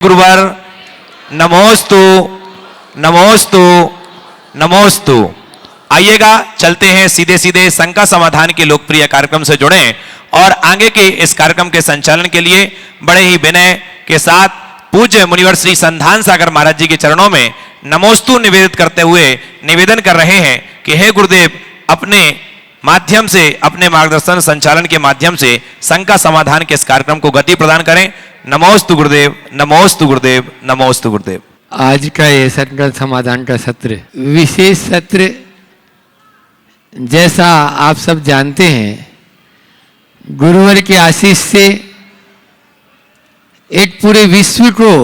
गुरुवर नमोस्तु नमोस्तु नमोस्तु। आइएगा चलते हैं सीधे सीधे शंका समाधान के लोकप्रिय कार्यक्रम से जुड़े और आगे के इस कार्यक्रम के संचालन के लिए बड़े ही विनय के साथ पूज्य मुनिवर श्री संधान सागर महाराज जी के चरणों में नमोस्तु निवेदित करते हुए निवेदन कर रहे हैं कि हे गुरुदेव अपने माध्यम से अपने मार्गदर्शन संचालन के माध्यम से शंका समाधान के इस कार्यक्रम को गति प्रदान करें। नमोस्तु गुरुदेव नमोस्तु गुरुदेव नमोस्तु गुरुदेव। आज का ये शंका समाधान का सत्र विशेष सत्र, जैसा आप सब जानते हैं, गुरुवर के आशीष से एक पूरे विश्व को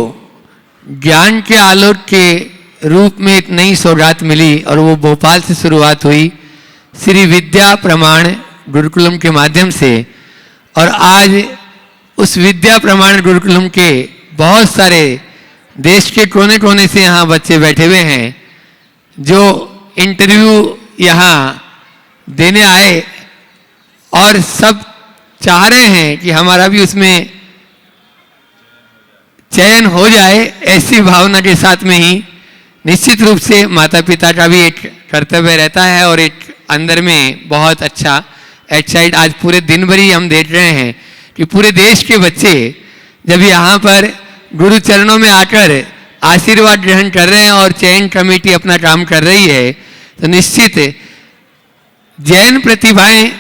ज्ञान के आलोक के रूप में एक नई सौगात मिली और वो भोपाल से शुरुआत हुई श्री विद्या प्रमाण गुरुकुलम के माध्यम से। और आज उस विद्या प्रमाण गुरुकुलम के बहुत सारे देश के कोने कोने से यहाँ बच्चे बैठे हुए हैं जो इंटरव्यू यहाँ देने आए और सब चाह रहे हैं कि हमारा भी उसमें चयन हो जाए। ऐसी भावना के साथ में ही निश्चित रूप से माता पिता का भी एक कर्तव्य रहता है और एक अंदर में बहुत अच्छा एक्साइट। आज पूरे दिन भर ही हम देख रहे हैं कि पूरे देश के बच्चे जब यहाँ पर गुरु चरणों में आकर आशीर्वाद ग्रहण कर रहे हैं और चयन कमेटी अपना काम कर रही है, तो निश्चित जैन प्रतिभाएं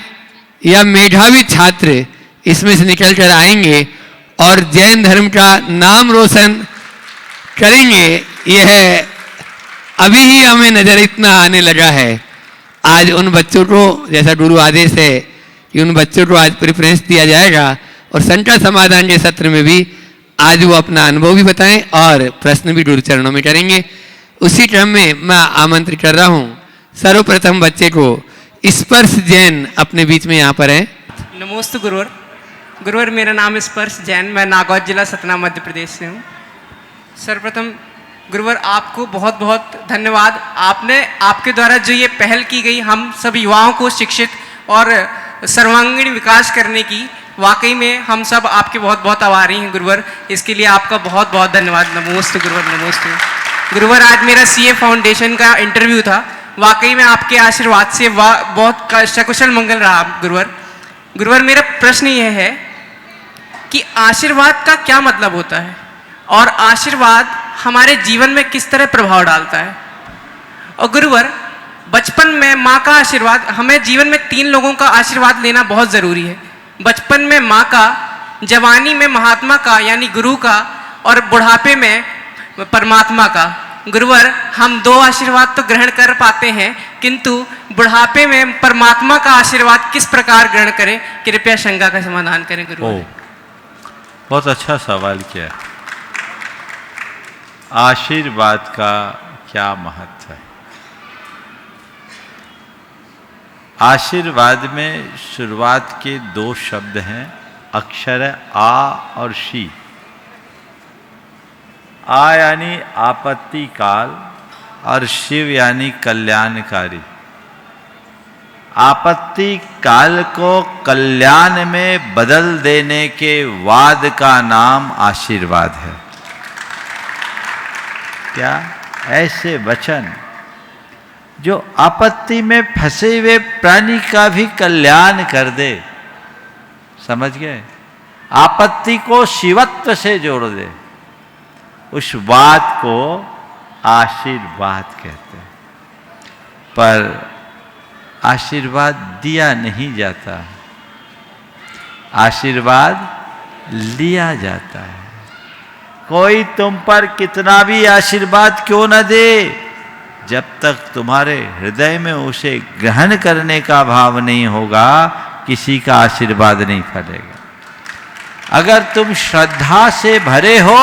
या मेधावी छात्र इसमें से निकल कर आएंगे और जैन धर्म का नाम रोशन करेंगे। यह अभी ही हमें नजर इतना आने लगा है। आज उन बच्चों को, जैसा गुरु आदेश है कि उन बच्चों को आज प्रेफरेंस दिया जाएगा और शंका समाधान के सत्र में भी आज वो अपना अनुभव भी बताएं और प्रश्न भी गुरु चरणों में करेंगे। उसी क्रम में मैं आमंत्रित कर रहा हूं सर्वप्रथम बच्चे को स्पर्श जैन अपने बीच में यहाँ पर है। नमोस्तु गुरुवर। गुरुवर मेरा नाम स्पर्श जैन, मैं नागौर जिला सतना मध्य प्रदेश से हूँ। सर्वप्रथम गुरुवर आपको बहुत बहुत धन्यवाद। आपके द्वारा जो ये पहल की गई हम सब युवाओं को शिक्षित और सर्वांगीण विकास करने की, वाकई में हम सब आपके बहुत बहुत आभारी हैं गुरुवर। इसके लिए आपका बहुत बहुत धन्यवाद। नमोस्तु गुरुवर नमोस्तु। गुरुवर आज मेरा सीए फाउंडेशन का इंटरव्यू था, वाकई में आपके आशीर्वाद से बहुत सकुशल मंगल रहा गुरुवर। गुरुवर मेरा प्रश्न यह है कि आशीर्वाद का क्या मतलब होता है और आशीर्वाद हमारे जीवन में किस तरह प्रभाव डालता है। और गुरुवर बचपन में माँ का आशीर्वाद, हमें जीवन में 3 लोगों का आशीर्वाद लेना बहुत ज़रूरी है। बचपन में माँ का, जवानी में महात्मा का यानी गुरु का और बुढ़ापे में परमात्मा का। गुरुवर हम 2 आशीर्वाद तो ग्रहण कर पाते हैं, किंतु बुढ़ापे में परमात्मा का आशीर्वाद किस प्रकार ग्रहण करें, कृपया शंका का समाधान करें गुरुवर। बहुत अच्छा सवाल किया। आशीर्वाद का क्या महत्व है? आशीर्वाद में शुरुआत के 2 शब्द हैं, अक्षर आ और शी। आ यानी आपत्ति काल और शिव यानी कल्याणकारी। आपत्ति काल को कल्याण में बदल देने के वाद का नाम आशीर्वाद है। क्या ऐसे वचन जो आपत्ति में फंसे हुए प्राणी का भी कल्याण कर दे, समझ गए? आपत्ति को शिवत्व से जोड़ दे, उस बात को आशीर्वाद कहते हैं। पर आशीर्वाद दिया नहीं जाता, आशीर्वाद लिया जाता है। कोई तुम पर कितना भी आशीर्वाद क्यों न दे, जब तक तुम्हारे हृदय में उसे ग्रहण करने का भाव नहीं होगा, किसी का आशीर्वाद नहीं फलेगा। अगर तुम श्रद्धा से भरे हो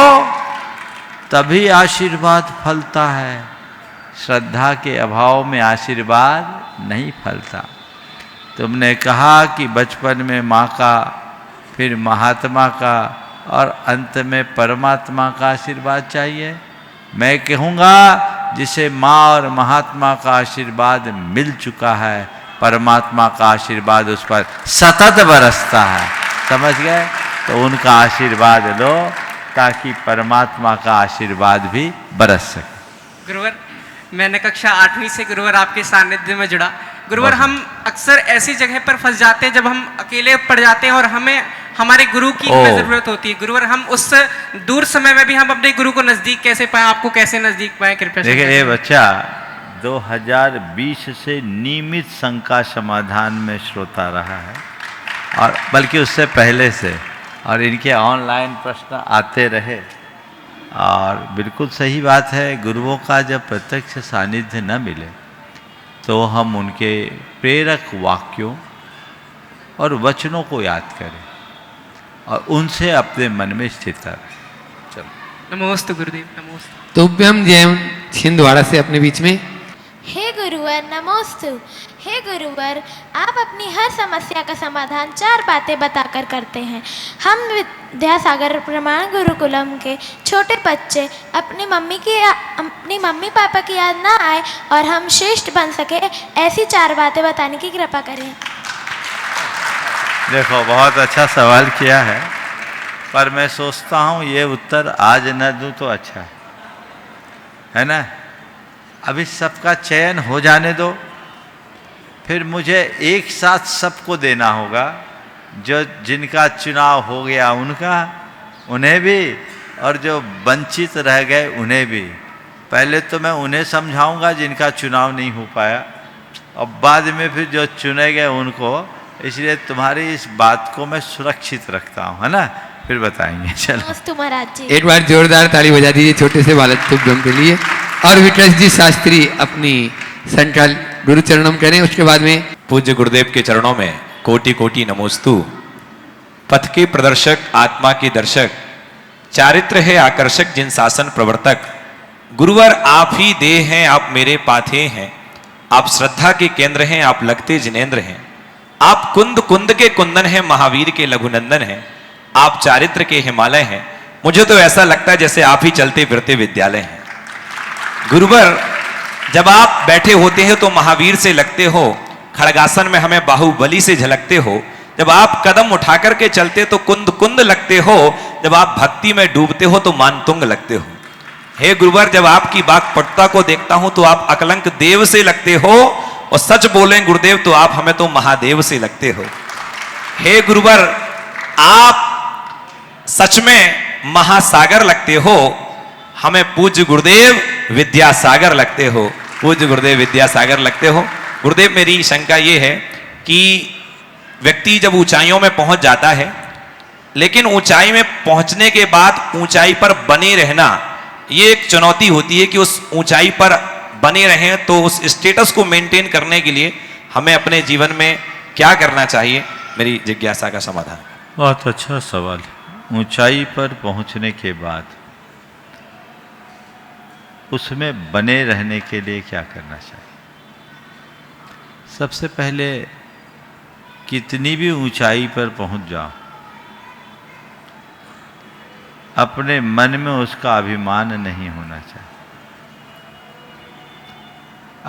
तभी आशीर्वाद फलता है। श्रद्धा के अभाव में आशीर्वाद नहीं फलता। तुमने कहा कि बचपन में माँ का, फिर महात्मा का और अंत में परमात्मा का आशीर्वाद चाहिए। मैं कहूँगा जिसे माँ और महात्मा का आशीर्वाद मिल चुका है, परमात्मा का आशीर्वाद उस पर सतत बरसता है। समझ गए? तो उनका आशीर्वाद लो। ताकि परमात्मा का आशीर्वाद भी बरस सके। गुरुवर, मैंने कक्षा 8वीं से गुरुवर आपके सानिध्य में जुड़ा। गुरुवर, बहुत हम अक्सर ऐसी जगह पर फंस जाते हैं जब हम अकेले पड़ जाते हैं और हमें हमारे गुरु की ओह। जरूरत होती है। गुरुवर, हम उस दूर समय में भी हम अपने गुरु को नजदीक कैसे पाए, आपको कैसे नजदीक पाए, कृपया से देखिए, बताइए। ये बच्चा 2020 से नियमित संघ का समाधान में श्रोता रहा है, और बल्कि उससे पहले से, और इनके ऑनलाइन प्रश्न आते रहे। और बिल्कुल सही बात है, गुरुओं का जब प्रत्यक्ष सानिध्य न मिले तो हम उनके प्रेरक वाक्यों और वचनों को याद करें और उनसे अपने मन में स्थित रहें। चलो। नमोस्तु गुरुदेव, नमोस्तु। तुभ्यम जयम छिंदवाड़ा से अपने बीच में। हे गुरुवर नमोस्तु। हे गुरुवर, आप अपनी हर समस्या का समाधान 4 बातें बताकर करते हैं। हम विद्यासागर प्रमाण गुरुकुलम के छोटे बच्चे अपनी मम्मी पापा की याद ना आए और हम श्रेष्ठ बन सके, ऐसी 4 बातें बताने की कृपा करें। देखो, बहुत अच्छा सवाल किया है, पर मैं सोचता हूँ ये उत्तर आज न दूँ तो अच्छा है ना। अभी सबका चयन हो जाने दो, फिर मुझे एक साथ सबको देना होगा। जो जिनका चुनाव हो गया उन्हें भी, और जो वंचित रह गए उन्हें भी। पहले तो मैं उन्हें समझाऊंगा जिनका चुनाव नहीं हो पाया, और बाद में फिर जो चुने गए उनको। इसलिए तुम्हारी इस बात को मैं सुरक्षित रखता हूँ, है ना। फिर बताएंगे। चलो। नमस्ते महाराज जी। एक बार जोरदार ताली बजा दीजिए छोटे से बालक तुभ्यम के लिए। और विट्रस जी शास्त्री अपनी संकल्प गुरु चरणम करें, उसके बाद में पूज्य गुरुदेव के चरणों में कोटि कोटि नमोस्तु। पथ के प्रदर्शक, आत्मा के दर्शक, चारित्र है आकर्षक, जिन शासन प्रवर्तक। गुरुवर आप ही देह हैं, आप मेरे पाथे हैं, आप श्रद्धा के केंद्र हैं, आप लगते जिनेंद्र हैं। आप कुंद कुंद के कुंदन हैं, महावीर के लघुनंदन हैं, आप चारित्र के हिमालय हैं। मुझे तो ऐसा लगता है जैसे आप ही चलते फिरते विद्यालय हैं। गुरुवर, जब आप बैठे होते हैं तो महावीर से लगते हो, खड़गासन में हमें बाहुबली से झलकते हो। जब आप कदम उठा करके चलते तो कुंद कुंद लगते हो, जब आप भक्ति में डूबते हो तो मानतुंग लगते हो। हे गुरुवर, जब आपकी वाक्पटुता को देखता हूं तो आप अकलंक देव से लगते हो, और सच बोलें गुरुदेव तो आप हमें तो महादेव से लगते हो। हे गुरुवर, आप सच में महासागर लगते हो, हमें पूज्य गुरुदेव विद्यासागर लगते हो। पूज्य गुरुदेव विद्यासागर लगते हो। गुरुदेव, मेरी शंका ये है कि व्यक्ति जब ऊंचाइयों में पहुंच जाता है, लेकिन ऊंचाई में पहुंचने के बाद ऊंचाई पर बने रहना, ये एक चुनौती होती है कि उस ऊंचाई पर बने रहें। तो उस स्टेटस को मेंटेन करने के लिए हमें अपने जीवन में क्या करना चाहिए, मेरी जिज्ञासा का समाधान। बहुत अच्छा सवाल। ऊंचाई पर पहुंचने के बाद उसमें बने रहने के लिए क्या करना चाहिए? सबसे पहले, कितनी भी ऊंचाई पर पहुंच जाओ, अपने मन में उसका अभिमान नहीं होना चाहिए।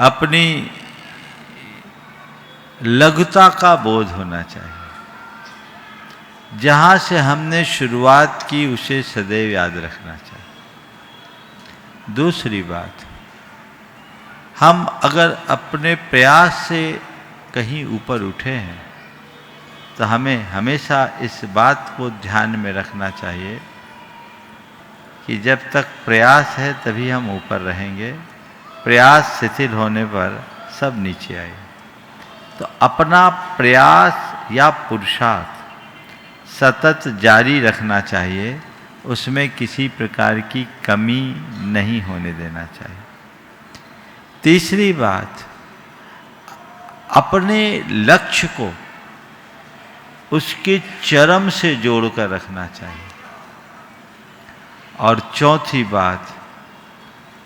अपनी लघुता का बोध होना चाहिए। जहाँ से हमने शुरुआत की उसे सदैव याद रखना चाहिए। दूसरी बात, हम अगर अपने प्रयास से कहीं ऊपर उठे हैं तो हमें हमेशा इस बात को ध्यान में रखना चाहिए कि जब तक प्रयास है तभी हम ऊपर रहेंगे। प्रयास शिथिल होने पर सब नीचे आए। तो अपना प्रयास या पुरुषार्थ सतत जारी रखना चाहिए, उसमें किसी प्रकार की कमी नहीं होने देना चाहिए। तीसरी बात, अपने लक्ष्य को उसके चरम से जोड़कर रखना चाहिए। और चौथी बात,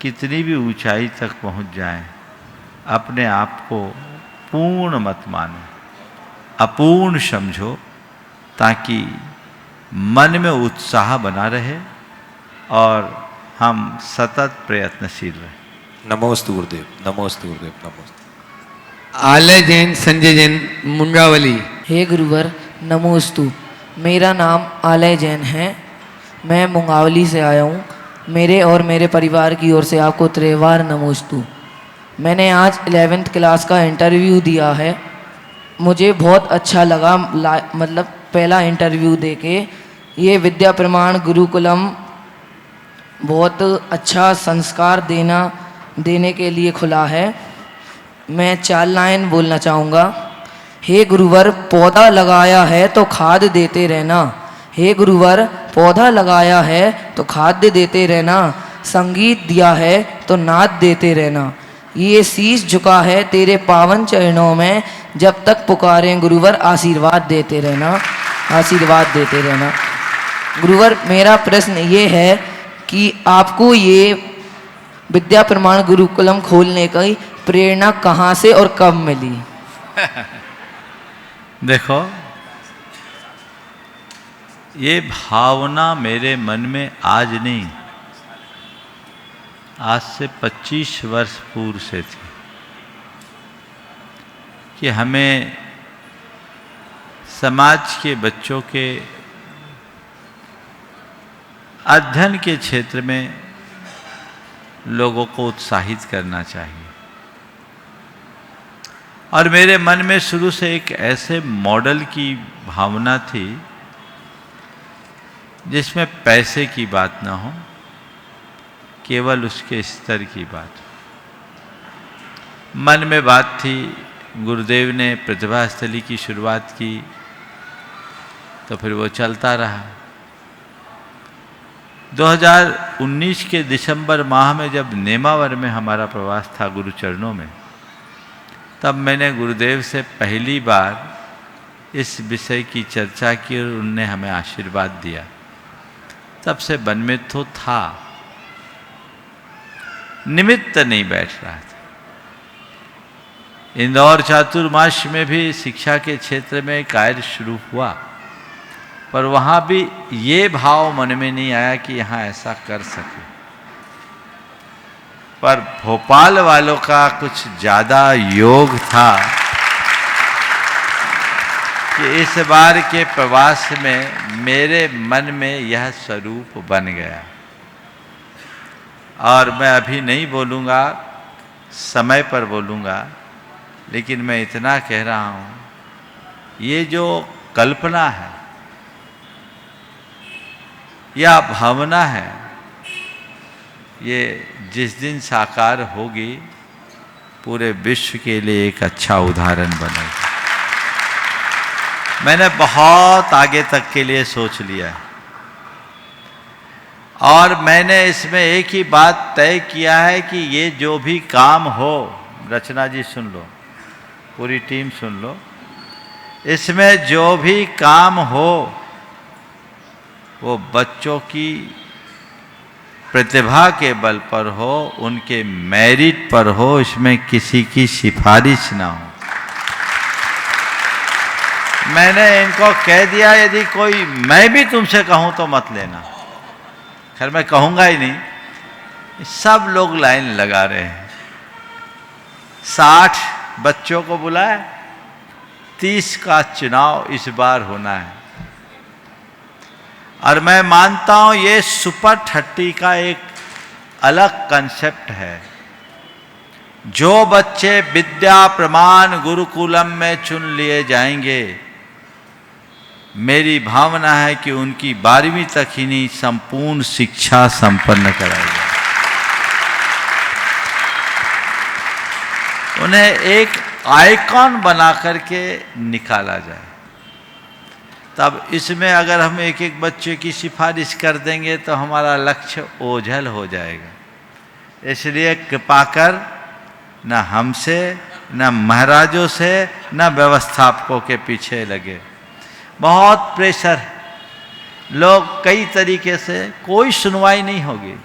कितनी भी ऊंचाई तक पहुंच जाएं, अपने आप को पूर्ण मत मानो, अपूर्ण समझो, ताकि मन में उत्साह बना रहे और हम सतत प्रयत्नशील रहें। नमोस्तु गुरुदेव, नमोस्तु गुरुदेव, नमोस्तु। आलय जैन संजय जैन मुंगावली। हे गुरुवर नमोस्तु। मेरा नाम आलय जैन है। मैं मुंगावली से आया हूँ। मेरे और मेरे परिवार की ओर से आपको त्रिवार नमोस्तु। मैंने आज 11th क्लास का इंटरव्यू दिया है। मुझे बहुत अच्छा लगा, मतलब पहला इंटरव्यू देके। ये विद्या प्रमाण गुरुकुलम बहुत अच्छा संस्कार देने के लिए खुला है। मैं 4 लाइन बोलना चाहूँगा। हे गुरुवर, पौधा लगाया है तो खाद देते रहना। हे गुरुवर, पौधा लगाया है तो खाद्य देते रहना। संगीत दिया है तो नाद देते रहना। ये शीश झुका है तेरे पावन चरणों में। जब तक पुकारें गुरुवर, आशीर्वाद देते रहना, आशीर्वाद देते रहना। गुरुवर, मेरा प्रश्न ये है कि आपको ये विद्या प्रमाण गुरुकुलम खोलने की प्रेरणा कहाँ से और कब मिली? देखो, ये भावना मेरे मन में आज नहीं, आज से 25 वर्ष पूर्व से थी कि हमें समाज के बच्चों के अध्ययन के क्षेत्र में लोगों को उत्साहित करना चाहिए। और मेरे मन में शुरू से एक ऐसे मॉडल की भावना थी जिसमें पैसे की बात ना हो, केवल उसके स्तर की बात। मन में बात थी, गुरुदेव ने प्रतिभा स्थली की शुरुआत की तो फिर वो चलता रहा। 2019 के दिसंबर माह में जब नेमावर में हमारा प्रवास था गुरुचरणों में, तब मैंने गुरुदेव से पहली बार इस विषय की चर्चा की और उनने हमें आशीर्वाद दिया। तब से मन में तो था, निमित्त नहीं बैठ रहा था। इंदौर चातुर्मास में भी शिक्षा के क्षेत्र में कार्य शुरू हुआ, पर वहाँ भी ये भाव मन में नहीं आया कि यहाँ ऐसा कर सके। पर भोपाल वालों का कुछ ज़्यादा योग था कि इस बार के प्रवास में मेरे मन में यह स्वरूप बन गया। और मैं अभी नहीं बोलूँगा, समय पर बोलूँगा, लेकिन मैं इतना कह रहा हूँ, ये जो कल्पना है या भावना है, ये जिस दिन साकार होगी पूरे विश्व के लिए एक अच्छा उदाहरण बनेगी। मैंने बहुत आगे तक के लिए सोच लिया है और मैंने इसमें एक ही बात तय किया है कि ये जो भी काम हो, रचना जी सुन लो, पूरी टीम सुन लो, इसमें जो भी काम हो वो बच्चों की प्रतिभा के बल पर हो, उनके मेरिट पर हो, इसमें किसी की सिफारिश ना हो। मैंने इनको कह दिया, यदि कोई मैं भी तुमसे कहूं तो मत लेना। खैर मैं कहूंगा ही नहीं। सब लोग लाइन लगा रहे हैं। 60 बच्चों को बुलाया, 30 का चुनाव इस बार होना है। और मैं मानता हूं ये सुपर 30 का एक अलग कंसेप्ट है। जो बच्चे विद्या प्रमाण गुरुकुलम में चुन लिए जाएंगे, मेरी भावना है कि उनकी 12वीं तक ही नहीं, संपूर्ण शिक्षा संपन्न कराएगी। उन्हें एक आइकॉन बना करके निकाला जाए। तब इसमें अगर हम एक एक बच्चे की सिफारिश कर देंगे तो हमारा लक्ष्य ओझल हो जाएगा। इसलिए कृपा कर, न हमसे, न महाराजों से, न व्यवस्थापकों के पीछे लगे। बहुत प्रेशर है, लोग कई तरीके से, कोई सुनवाई नहीं होगी।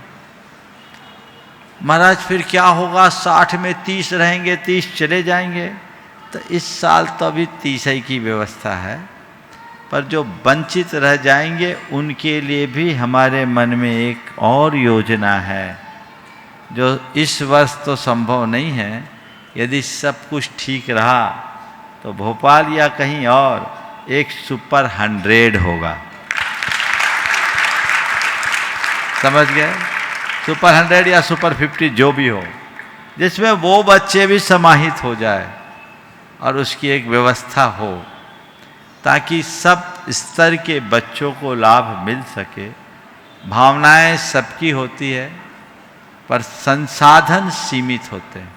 महाराज फिर क्या होगा, 60 में 30 रहेंगे, 30 चले जाएंगे। तो इस साल तो अभी 30 ही की व्यवस्था है, पर जो वंचित रह जाएंगे उनके लिए भी हमारे मन में एक और योजना है, जो इस वर्ष तो संभव नहीं है। यदि सब कुछ ठीक रहा तो भोपाल या कहीं और एक सुपर 100 होगा। समझ गए? सुपर 100 या सुपर 50 जो भी हो, जिसमें वो बच्चे भी समाहित हो जाए और उसकी एक व्यवस्था हो ताकि सब स्तर के बच्चों को लाभ मिल सके। भावनाएं सबकी होती है पर संसाधन सीमित होते हैं।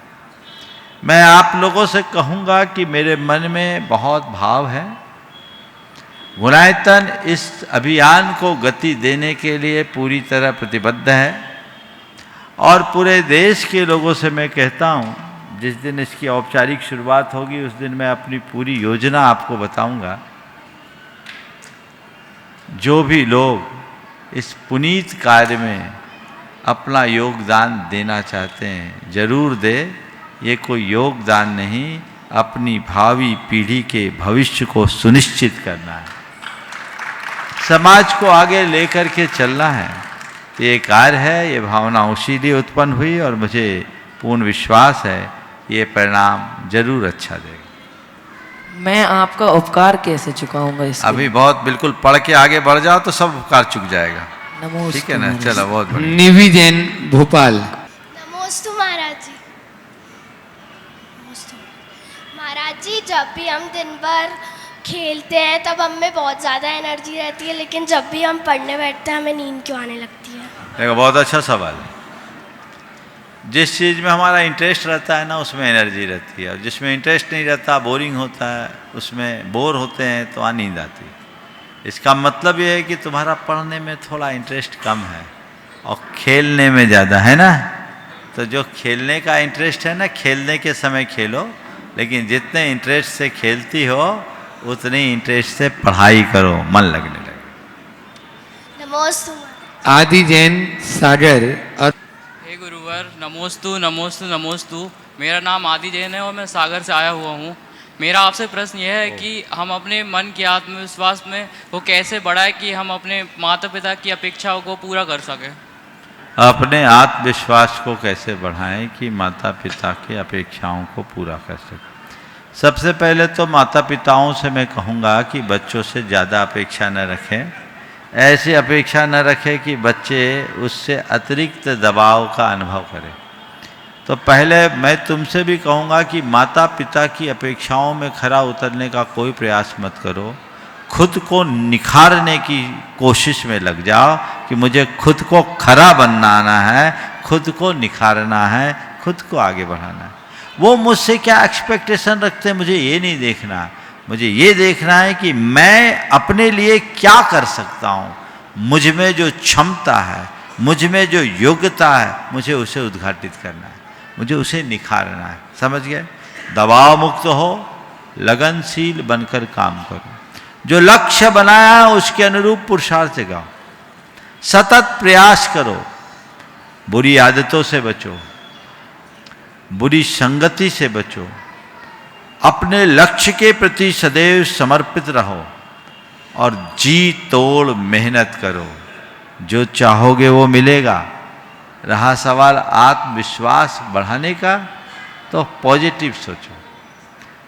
मैं आप लोगों से कहूँगा कि मेरे मन में बहुत भाव है। गुणायतन इस अभियान को गति देने के लिए पूरी तरह प्रतिबद्ध है और पूरे देश के लोगों से मैं कहता हूँ, जिस दिन इसकी औपचारिक शुरुआत होगी उस दिन मैं अपनी पूरी योजना आपको बताऊंगा। जो भी लोग इस पुनीत कार्य में अपना योगदान देना चाहते हैं जरूर दे। ये कोई योगदान नहीं, अपनी भावी पीढ़ी के भविष्य को सुनिश्चित करना है, समाज को आगे लेकर के चलना है। तो ये कार्य है, ये भावना उसी लिए उत्पन्न हुई और मुझे पूर्ण विश्वास है ये परिणाम जरूर अच्छा देगा। मैं आपका उपकार कैसे चुकाऊंगा इसके? अभी बहुत बिल्कुल पढ़ के आगे बढ़ जाओ तो सब उपकार चुक जाएगा। नमोस्तु ठीक है ना? चलो, बहुत बढ़िया। निवि जैन, भोपाल। नमोस्तु महाराज जी। नमोस्तु महाराज जी, जब भी हम दिन भर खेलते हैं तब हम में बहुत ज़्यादा एनर्जी रहती है, लेकिन जब भी हम पढ़ने बैठते हैं हमें नींद क्यों आने लगती है? देखो, बहुत अच्छा सवाल है। जिस चीज़ में हमारा इंटरेस्ट रहता है ना उसमें एनर्जी रहती है, और जिसमें इंटरेस्ट नहीं रहता, बोरिंग होता है, उसमें बोर होते हैं तो वहाँ नींद आती है। इसका मतलब ये है कि तुम्हारा पढ़ने में थोड़ा इंटरेस्ट कम है और खेलने में ज़्यादा है ना। तो जो खेलने का इंटरेस्ट है ना, खेलने के समय खेलो, लेकिन जितने इंटरेस्ट से खेलती हो उतने इंटरेस्ट से पढ़ाई करो, मन लगने लगे। नमोस्तु आदि जैन, सागर। और हे गुरुवर, नमोस्तु नमोस्तु नमोस्तु। मेरा नाम आदि जैन है और मैं सागर से आया हुआ हूँ। मेरा आपसे प्रश्न यह है कि हम अपने मन के आत्मविश्वास में वो कैसे बढ़ाएं कि हम अपने माता पिता की अपेक्षाओं को पूरा कर सकें। अपने आत्मविश्वास को कैसे बढ़ाएं कि माता पिता की अपेक्षाओं को पूरा कर सकें। सबसे पहले तो माता पिताओं से मैं कहूँगा कि बच्चों से ज़्यादा अपेक्षा न रखें। ऐसी अपेक्षा न रखें कि बच्चे उससे अतिरिक्त दबाव का अनुभव करें। तो पहले मैं तुमसे भी कहूँगा कि माता पिता की अपेक्षाओं में खरा उतरने का कोई प्रयास मत करो। खुद को निखारने की कोशिश में लग जाओ कि मुझे खुद को खरा बनाना है, खुद को निखारना है, खुद को आगे बढ़ाना है। वो मुझसे क्या एक्सपेक्टेशन रखते हैं मुझे ये नहीं देखना। मुझे ये देखना है कि मैं अपने लिए क्या कर सकता हूँ, मुझ में जो क्षमता है, मुझ में जो योग्यता है, मुझे उसे उद्घाटित करना है, मुझे उसे निखारना है। समझ गए? दबाव मुक्त हो, लगनशील बनकर काम करो, जो लक्ष्य बनाया है उसके अनुरूप पुरुषार्थ जगाओ, सतत प्रयास करो, बुरी आदतों से बचो, बुरी संगति से बचो, अपने लक्ष्य के प्रति सदैव समर्पित रहो और जी तोड़ मेहनत करो। जो चाहोगे वो मिलेगा। रहा सवाल आत्मविश्वास बढ़ाने का, तो पॉजिटिव सोचो।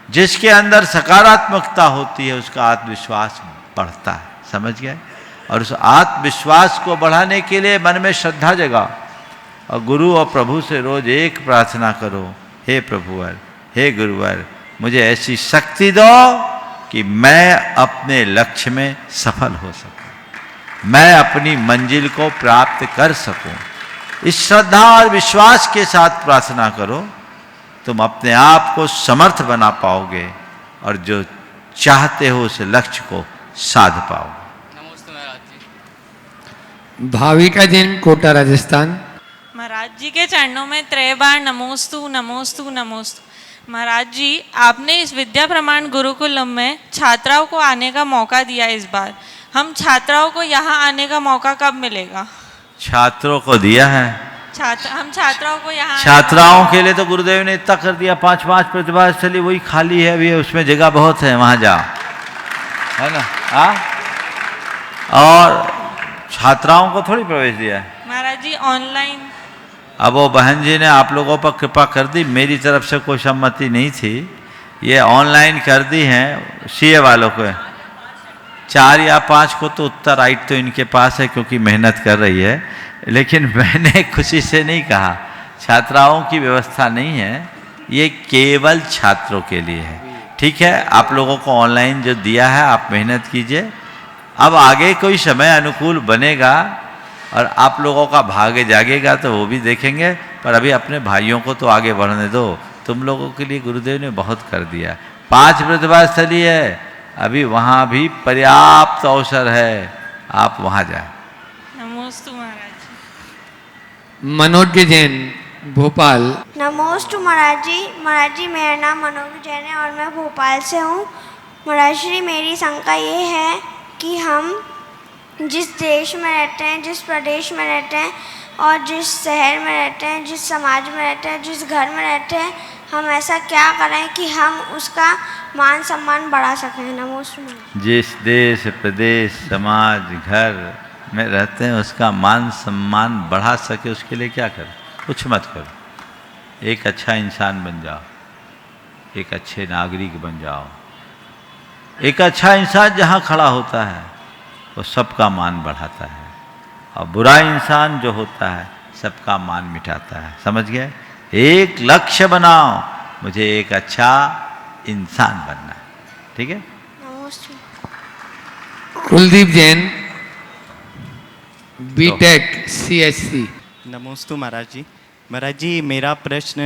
जिसके अंदर सकारात्मकता होती है उसका आत्मविश्वास बढ़ता है। समझ गए? और उस आत्मविश्वास को बढ़ाने के लिए मन में श्रद्धा जगाओ और गुरु और प्रभु से रोज एक प्रार्थना करो, हे प्रभुवर, हे गुरुवर, मुझे ऐसी शक्ति दो कि मैं अपने लक्ष्य में सफल हो सकूं, मैं अपनी मंजिल को प्राप्त कर सकूं। इस श्रद्धा और विश्वास के साथ प्रार्थना करो, तुम अपने आप को समर्थ बना पाओगे और जो चाहते हो उस लक्ष्य को साध पाओगे। नमस्ते महाराज जी। भाविका जैन, कोटा, राजस्थान। महाराज जी के चरणों में 3 बार नमोस्तु नमोस्तु नमोस्तु। महाराज जी, आपने इस विद्या प्रमाण गुरुकुलम में छात्राओं को आने का मौका दिया। इस बार हम छात्राओं को यहाँ आने का मौका कब मिलेगा? छात्रों को दिया है। हम छात्राओं को यहाँ, छात्राओं के लिए तो गुरुदेव ने इतना कर दिया, 5-5 प्रतिभाशाली वही खाली है अभी, उसमें जगह बहुत है, वहाँ जाओ, है ना? हाँ, और छात्राओं को थोड़ी प्रवेश दिया है महाराज जी। ऑनलाइन अब वो बहन जी ने आप लोगों पर कृपा कर दी, मेरी तरफ से कोई सम्मति नहीं थी, ये ऑनलाइन कर दी हैं सीए वालों को। 4 या 5 को तो उत्तर राइट तो इनके पास है क्योंकि मेहनत कर रही है, लेकिन मैंने खुशी से नहीं कहा, छात्राओं की व्यवस्था नहीं है, ये केवल छात्रों के लिए है। ठीक है, आप लोगों को ऑनलाइन जो दिया है आप मेहनत कीजिए, अब आगे कोई समय अनुकूल बनेगा और आप लोगों का भाग्य जागेगा तो वो भी देखेंगे, पर अभी अपने भाइयों को तो आगे बढ़ने दो। तुम लोगों के लिए गुरुदेव ने बहुत कर दिया। 5 प्रतिभा स्थली है, अभी वहाँ भी पर्याप्त अवसर है, आप वहाँ जाए। नमोस्तु महाराज। मनोज जैन, भोपाल। नमोस्तु महाराज जी। महाराज जी, मेरा नाम मनोज जैन है और मैं भोपाल से हूँ। महाराज श्री, मेरी शंका ये है कि हम जिस देश में रहते हैं, जिस प्रदेश में रहते हैं और जिस शहर में रहते हैं, जिस समाज में रहते हैं, जिस घर में रहते हैं, हम ऐसा क्या करें कि हम उसका मान सम्मान बढ़ा सकें। नमोस्तु। जिस देश प्रदेश समाज घर में रहते हैं उसका मान सम्मान बढ़ा सके, उसके लिए क्या करें? कुछ मत करो, एक अच्छा इंसान बन जाओ, एक अच्छे नागरिक बन जाओ। एक अच्छा इंसान जहाँ खड़ा होता है वो सबका मान बढ़ाता है, और बुरा इंसान जो होता है सबका मान मिटाता है। समझ गए? एक लक्ष्य बनाओ, मुझे एक अच्छा इंसान बनना है। ठीक है? नमोस्तु। Kuldeep Jain, BTech CSC। नमोस्तु महाराज जी। महाराज जी, मेरा प्रश्न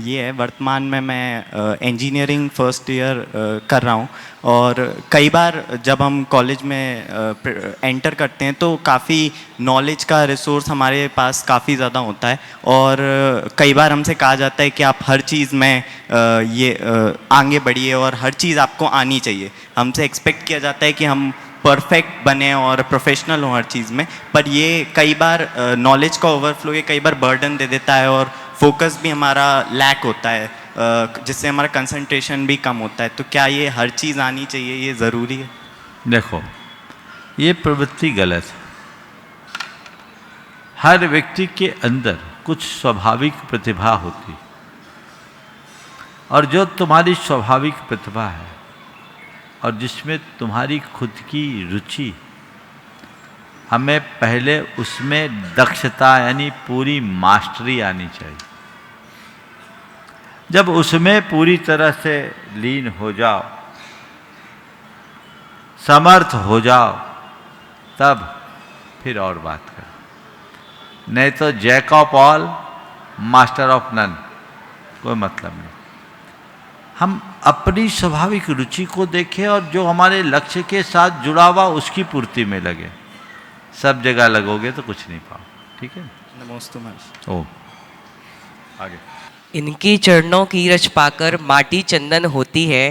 ये है, वर्तमान में मैं इंजीनियरिंग फर्स्ट ईयर कर रहा हूँ और कई बार जब हम कॉलेज में एंटर करते हैं तो काफ़ी नॉलेज का रिसोर्स हमारे पास काफ़ी ज़्यादा होता है और कई बार हमसे कहा जाता है कि आप हर चीज़ में आगे बढ़िए और हर चीज़ आपको आनी चाहिए। हमसे एक्सपेक्ट किया जाता है कि हम परफेक्ट बने और प्रोफेशनल हो हर चीज़ में, पर ये कई बार नॉलेज का ओवरफ्लो ये कई बार बर्डन दे देता है और फोकस भी हमारा लैक होता है, जिससे हमारा कंसंट्रेशन भी कम होता है। तो क्या ये हर चीज़ आनी चाहिए, ये ज़रूरी है? देखो, ये प्रवृत्ति गलत है। हर व्यक्ति के अंदर कुछ स्वाभाविक प्रतिभा होती, और जो तुम्हारी स्वाभाविक प्रतिभा है और जिसमें तुम्हारी खुद की रुचि, हमें पहले उसमें दक्षता यानी पूरी मास्टरी आनी चाहिए। जब उसमें पूरी तरह से लीन हो जाओ, समर्थ हो जाओ, तब फिर और बात करो। नहीं तो jack of all master of none, कोई मतलब नहीं। हम अपनी स्वाभाविक रुचि को देखें और जो हमारे लक्ष्य के साथ जुड़ा हुआ उसकी पूर्ति में लगे। सब जगह लगोगे तो कुछ नहीं पाओ। ठीक है? नमोस्तु महाराज। ओ आगे। इनके चरणों की रच पाकर माटी चंदन होती है,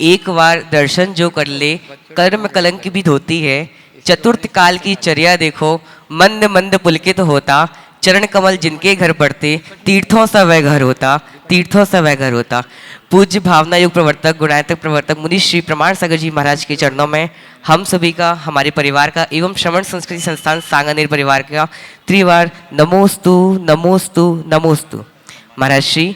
एक बार दर्शन जो कर ले कर्म कलंक भी धोती है। चतुर्थ काल की चर्या देखो, मंद मंद पुलकित होता, चरण कमल जिनके घर पड़ते, तीर्थों सा वह घर होता, तीर्थों सा वह घर होता। पूज्य भावना युग प्रवर्तक गुणायतक प्रवर्तक मुनि श्री प्रमाण सागर जी महाराज के चरणों में हम सभी का, हमारे परिवार का एवं श्रवण संस्कृति संस्थान सांगानेर परिवार का त्रिवार नमोस्तु नमोस्तु नमोस्तु। महाराज श्री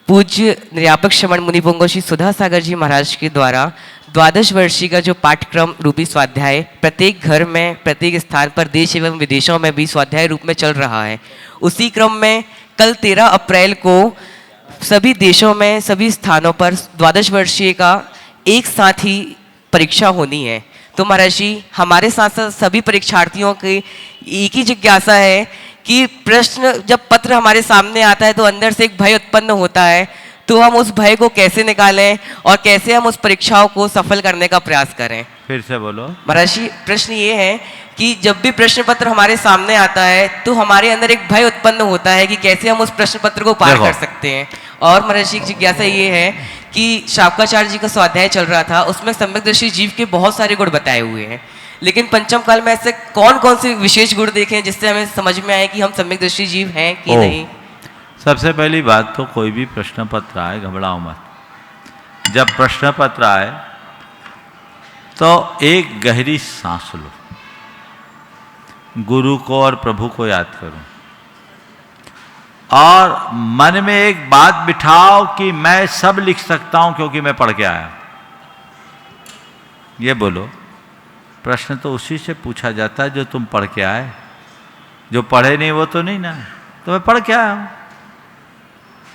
पूज्य निर्यापक श्रवण मुनि पुंगव श्री सुधा सागर जी महाराज के द्वारा 12 वर्षीय का जो पाठ्यक्रम रूपी स्वाध्याय प्रत्येक घर में, प्रत्येक स्थान पर, देश एवं विदेशों में भी स्वाध्याय रूप में चल रहा है। उसी क्रम में कल 13 अप्रैल को सभी देशों में, सभी स्थानों पर 12 वर्षीय का एक साथ ही परीक्षा होनी है। तो महाराज जी, हमारे साथ साथ सभी परीक्षार्थियों की एक ही जिज्ञासा है कि प्रश्न जब पत्र हमारे सामने आता है तो अंदर से एक भय उत्पन्न होता है, तो हम उस भय को कैसे निकालें और कैसे हम उस परीक्षाओं को सफल करने का प्रयास करें? फिर से बोलो। महाराज जी, प्रश्न ये है कि जब भी प्रश्न पत्र हमारे सामने आता है तो हमारे अंदर एक भय उत्पन्न होता है कि कैसे हम उस प्रश्न पत्र को पार कर सकते हैं। और महाराज जी, जिज्ञासा ये है कि शावकाचार्य जी का स्वाध्याय चल रहा था, उसमें सम्यकदर्शी जीव के बहुत सारे गुण बताए हुए हैं, लेकिन पंचम काल में ऐसे कौन कौन से विशेष गुण देखें जिससे हमें समझ में आए कि हम सम्यकदर्शी जीव हैं कि नहीं? सबसे पहली बात तो कोई भी प्रश्न पत्र आए घबराओ मत। जब प्रश्न पत्र आए तो एक गहरी सांस लो, गुरु को और प्रभु को याद करो और मन में एक बात बिठाओ कि मैं सब लिख सकता हूं क्योंकि मैं पढ़ के आया। ये बोलो, प्रश्न तो उसी से पूछा जाता है जो तुम पढ़ के आए। जो पढ़े नहीं वो तो नहीं ना, तो मैं पढ़ के आया हूं।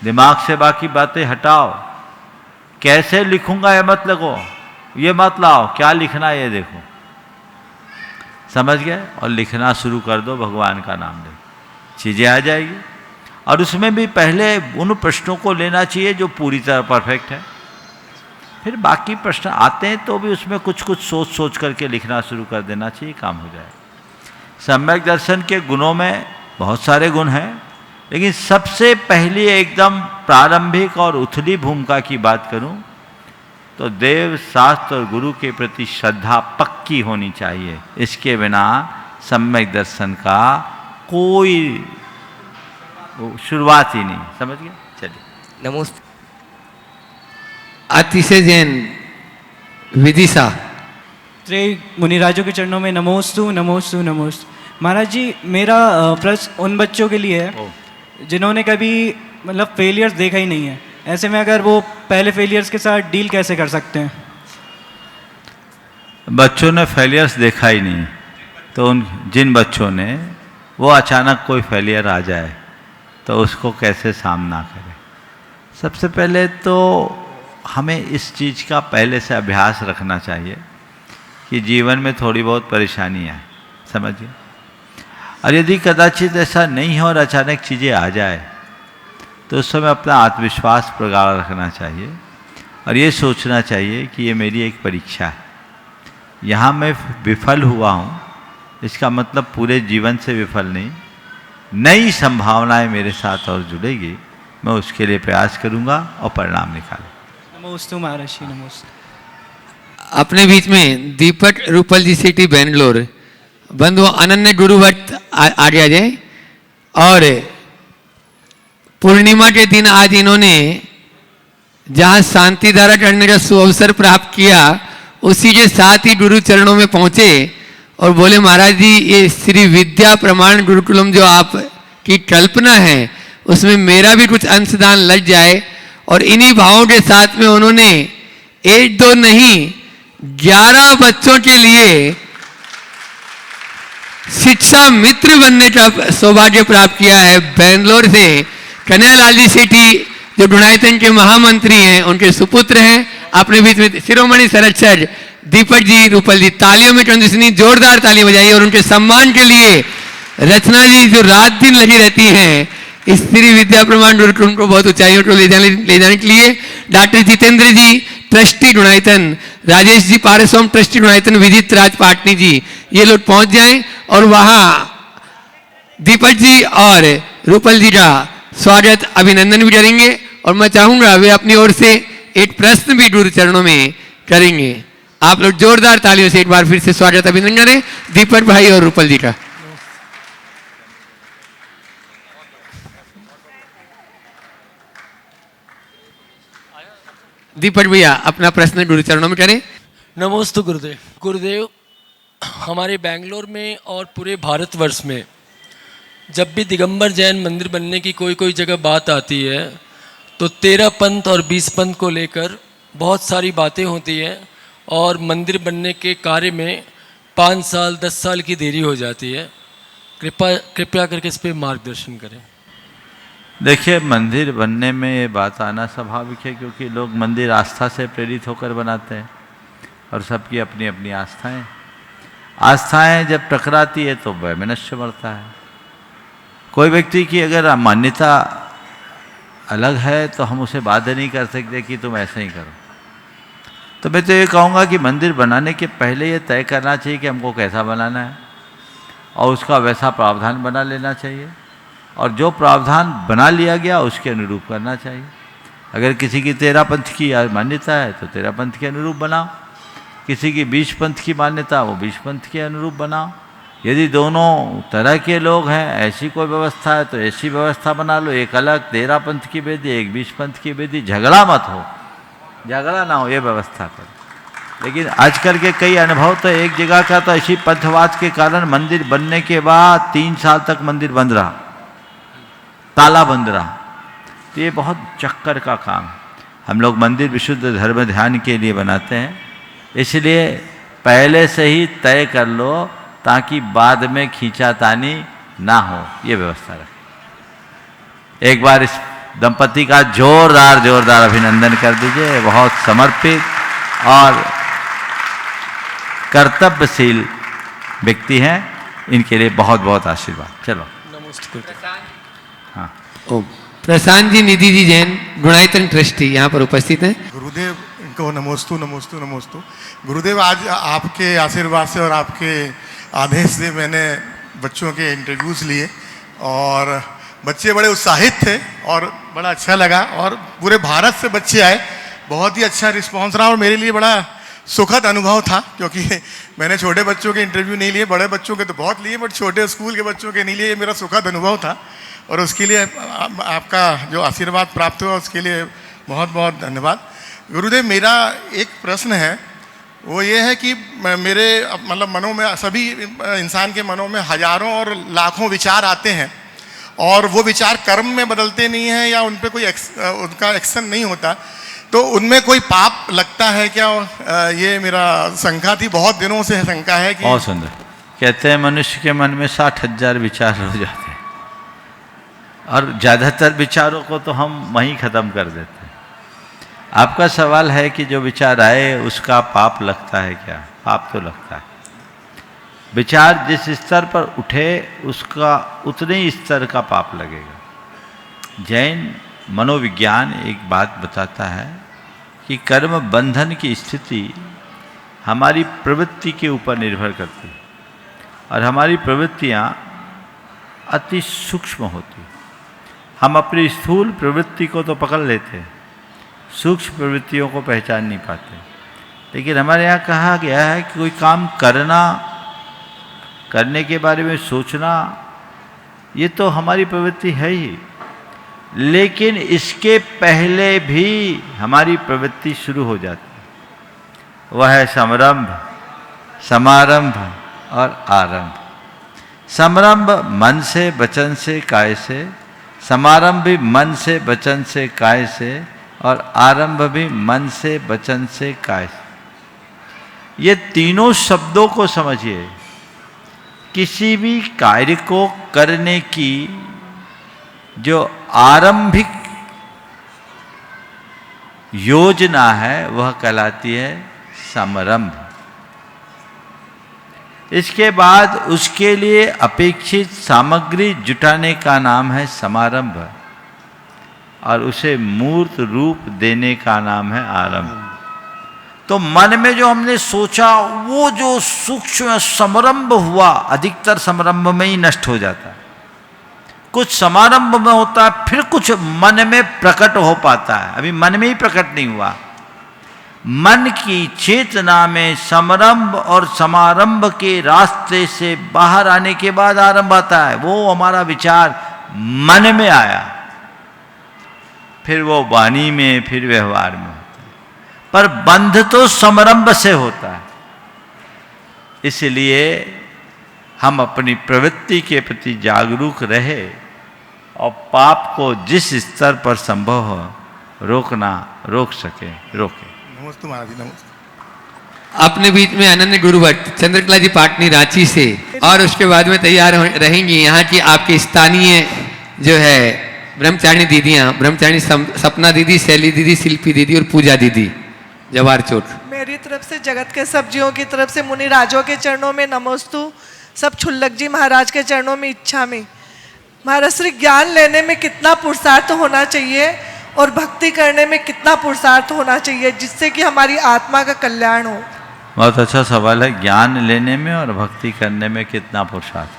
दिमाग से बाकी बातें हटाओ। कैसे लिखूंगा ये मत लगो, ये मत लाओ, क्या लिखना है ये देखो, समझ गए? और लिखना शुरू कर दो, भगवान का नाम ले, चीजें आ जाएगी। और उसमें भी पहले उन प्रश्नों को लेना चाहिए जो पूरी तरह परफेक्ट है, फिर बाकी प्रश्न आते हैं तो भी उसमें कुछ कुछ सोच सोच करके लिखना शुरू कर देना चाहिए, काम हो जाए। सम्यक दर्शन के गुणों में बहुत सारे गुण हैं, लेकिन सबसे पहली एकदम प्रारंभिक और उथली भूमिका की बात करूं तो देव शास्त्र और गुरु के प्रति श्रद्धा पक्की होनी चाहिए। इसके बिना सम्यक दर्शन का कोई शुरुआत ही नहीं, समझ गए? चलिए। नमस्ते। अतिशय जैन विदिशा। त्रे मुनिराजों के चरणों में नमोस्तु नमोस्तु नमोस्तु। महाराज जी, मेरा प्रश्न उन बच्चों के लिए है जिन्होंने कभी मतलब फेलियर्स देखा ही नहीं है। ऐसे में अगर वो पहले फेलियर्स के साथ डील कैसे कर सकते हैं? बच्चों ने फेलियर्स देखा ही नहीं, तो उन जिन बच्चों ने वो अचानक कोई फेलियर आ जाए तो उसको कैसे सामना करें? सबसे पहले तो हमें इस चीज़ का पहले से अभ्यास रखना चाहिए कि जीवन में थोड़ी बहुत परेशानी आए, समझिए। और यदि कदाचित ऐसा नहीं हो और अचानक चीज़ें आ जाए तो उस समय अपना आत्मविश्वास प्रगाढ़ रखना चाहिए और ये सोचना चाहिए कि ये मेरी एक परीक्षा है, यहाँ मैं विफल हुआ हूँ, इसका मतलब पूरे जीवन से विफल नहीं, नई संभावनाएं मेरे साथ और जुड़ेगी, मैं उसके लिए प्रयास करूँगा और परिणाम निकालूँ। नमोस्तु महाराज जी, नमोस्तु। अपने बीच में दीपक रूपल जी, सिटी बेंगलोर, बंधु अनन्य गुरुवत आर्या जय। और पूर्णिमा के दिन आज इन्होंने जहाँ शांति धारा चढ़ने का सुअवसर प्राप्त किया, उसी के साथ ही गुरु चरणों में पहुंचे और बोले, महाराज जी, ये श्री विद्या प्रमाण गुरुकुलम जो आपकी कल्पना है उसमें मेरा भी कुछ अंशदान लग जाए। और इन्हीं भावों के साथ में उन्होंने 1-2 नहीं 11 बच्चों के लिए शिक्षा मित्र बनने का सौभाग्य प्राप्त किया है। बेंगलोर से कन्हैयालाल जी सेठी जो गुणायतन के महामंत्री हैं, उनके सुपुत्र हैं। अपने बीच में शिरोमणि संरक्षक दीपक जी रूपल जी, तालियों में कंजूसनी जोरदार ताली बजाइए। और उनके सम्मान के लिए रचना जी जो रात दिन लगी रहती हैं इस श्री विद्या प्रमाण गुरुकुलम को बहुत ऊंचाइयों को ले जाने के लिए। डॉक्टर जितेंद्र जी ट्रस्टी गुणायतन, राजेश जी पारसोम ट्रस्टी गुणायतन, विजित राज पाटनी जी, ये लोग पहुंच जाएं और वहां दीपक जी और रूपल जी का स्वागत अभिनंदन भी करेंगे। और मैं चाहूंगा वे अपनी ओर से एक प्रश्न भी गुरु चरणों में करेंगे। आप लोग जोरदार तालियों से एक बार फिर से स्वागत अभिनंदन करें दीपक भाई और रूपल जी का। दीपक भैया अपना प्रश्न गुरु चरणों में करें। नमोस्तु गुरुदेव। गुरुदेव, हमारे बेंगलोर में और पूरे भारतवर्ष में जब भी दिगंबर जैन मंदिर बनने की कोई जगह बात आती है तो 13 पंथ और 20 पंथ को लेकर बहुत सारी बातें होती हैं और मंदिर बनने के कार्य में 5 साल 10 साल की देरी हो जाती है। कृपया करके इस पर मार्गदर्शन करें। देखिए, मंदिर बनने में ये बात आना स्वाभाविक है क्योंकि लोग मंदिर आस्था से प्रेरित होकर बनाते हैं और सबकी अपनी अपनी आस्थाएं जब टकराती है तो वैमनस्य बढ़ता है। कोई व्यक्ति की अगर मान्यता अलग है तो हम उसे बाध्य नहीं कर सकते कि तुम ऐसे ही करो। तो मैं तो ये कहूँगा कि मंदिर बनाने के पहले ये तय करना चाहिए कि हमको कैसा बनाना है और उसका वैसा प्रावधान बना लेना चाहिए और जो प्रावधान बना लिया गया उसके अनुरूप करना चाहिए। अगर किसी की 13 पंथ की मान्यता है तो 13 पंथ के अनुरूप बनाओ, किसी की 20 पंथ की मान्यता वो 20 पंथ के अनुरूप बनाओ। यदि दोनों तरह के लोग हैं, ऐसी कोई व्यवस्था है तो ऐसी व्यवस्था बना लो। एक अलग 13 पंथ की वेदी, एक 20 पंथ की वेदी, झगड़ा मत हो, झगड़ा ना हो, ये व्यवस्था करो। लेकिन आजकल के कई अनुभव तो एक जगह का तो ऐसी पंथवाद के कारण मंदिर बनने के बाद 3 साल तक मंदिर बंद रहा, ताला बंद रहा। तो ये बहुत चक्कर का काम। हम लोग मंदिर विशुद्ध धर्म ध्यान के लिए बनाते हैं, इसलिए पहले से ही तय कर लो ताकि बाद में खींचातानी ना हो, ये व्यवस्था रखें। एक बार इस दंपति का जोरदार अभिनंदन कर दीजिए। बहुत समर्पित और कर्तव्यशील व्यक्ति हैं, इनके लिए बहुत बहुत आशीर्वाद। चलो हाँ, प्रशांत जी निधि जी जैन गुणायतन ट्रस्टी यहाँ पर उपस्थित हैं। गुरुदेव इनको नमोस्तु नमोस्तु नमोस्तु। गुरुदेव, आज आपके आशीर्वाद से और आपके आदेश से मैंने बच्चों के इंटरव्यूज़ लिए और बच्चे बड़े उत्साहित थे और बड़ा अच्छा लगा और पूरे भारत से बच्चे आए, बहुत ही अच्छा रिस्पांस रहा और मेरे लिए बड़ा सुखद अनुभव था, क्योंकि मैंने छोटे बच्चों के इंटरव्यू नहीं लिए, बड़े बच्चों के तो बहुत लिए, बट छोटे स्कूल के बच्चों के नहीं लिए। ये मेरा सुखद अनुभव था और उसके लिए आपका जो आशीर्वाद प्राप्त हुआ उसके लिए बहुत बहुत धन्यवाद। गुरुदेव, मेरा एक प्रश्न है, वो ये है कि मेरे मतलब मनों में, सभी इंसान के मनों में हजारों और लाखों विचार आते हैं और वो विचार कर्म में बदलते नहीं हैं या उन पे कोई उनका एक्शन नहीं होता, तो उनमें कोई पाप लगता है क्या? ये मेरा शंका थी, बहुत दिनों से शंका है कि। बहुत सुंदर। कहते हैं मनुष्य के मन में 60,000 विचार हो जाते हैं और ज़्यादातर विचारों को तो हम वहीं ख़त्म कर देते हैं। आपका सवाल है कि जो विचार आए उसका पाप लगता है क्या? पाप तो लगता है। विचार जिस स्तर पर उठे उसका उतने ही स्तर का पाप लगेगा। जैन मनोविज्ञान एक बात बताता है कि कर्म बंधन की स्थिति हमारी प्रवृत्ति के ऊपर निर्भर करती है और हमारी प्रवृत्तियाँ अति सूक्ष्म होती। हम अपनी स्थूल प्रवृत्ति को तो पकड़ लेते हैं, सूक्ष्म प्रवृत्तियों को पहचान नहीं पाते। लेकिन हमारे यहाँ कहा गया है कि कोई काम करने के बारे में सोचना, ये तो हमारी प्रवृत्ति है ही, लेकिन इसके पहले भी हमारी प्रवृत्ति शुरू हो जाती है। वह है समरंभ, समारंभ और आरंभ। समरंभ मन से, वचन से, काय से, समारंभ भी मन से, वचन से, काय से, और आरंभ भी मन से, वचन से, काय से। ये तीनों शब्दों को समझिए। किसी भी कार्य को करने की जो आरंभिक योजना है वह कहलाती है समारंभ। इसके बाद उसके लिए अपेक्षित सामग्री जुटाने का नाम है समारंभ और उसे मूर्त रूप देने का नाम है आरंभ। तो मन में जो हमने सोचा वो जो सूक्ष्म समारंभ हुआ, अधिकतर समारंभ में ही नष्ट हो जाता है। कुछ समारंभ में होता है, फिर कुछ मन में प्रकट हो पाता है। अभी मन में ही प्रकट नहीं हुआ। मन की चेतना में समारंभ और समारंभ के रास्ते से बाहर आने के बाद आरंभ आता है। वो हमारा विचार मन में आया, फिर वो वाणी में, फिर व्यवहार में होता है, पर बंध तो समारंभ से होता है। इसलिए हम अपनी प्रवृत्ति के प्रति जागरूक रहे और पाप को जिस स्तर पर संभव हो रोक सके, रोके। नमस्ते महाराज जी, नमस्ते। अपने बीच में अनन्य गुरुवट चंद्रकला जी पाटनी रांची से, और उसके बाद में तैयार रहेंगी यहाँ की आपकी स्थानीय जो है ब्रह्मचारिणी दीदियाँ, ब्रह्मचारिणी सपना दीदी, शैली दीदी, शिल्पी दीदी और पूजा दीदी जवार चोट। मेरी तरफ से जगत के सब जीवों की तरफ से मुनि राजों के चरणों में नमोस्तु। सब छुल्लक जी महाराज के चरणों में इच्छा में। महाराज श्री, ज्ञान लेने में कितना पुरुषार्थ होना चाहिए और भक्ति करने में कितना पुरुषार्थ होना चाहिए जिससे कि हमारी आत्मा का कल्याण हो? बहुत अच्छा सवाल है। ज्ञान लेने में और भक्ति करने में कितना पुरुषार्थ?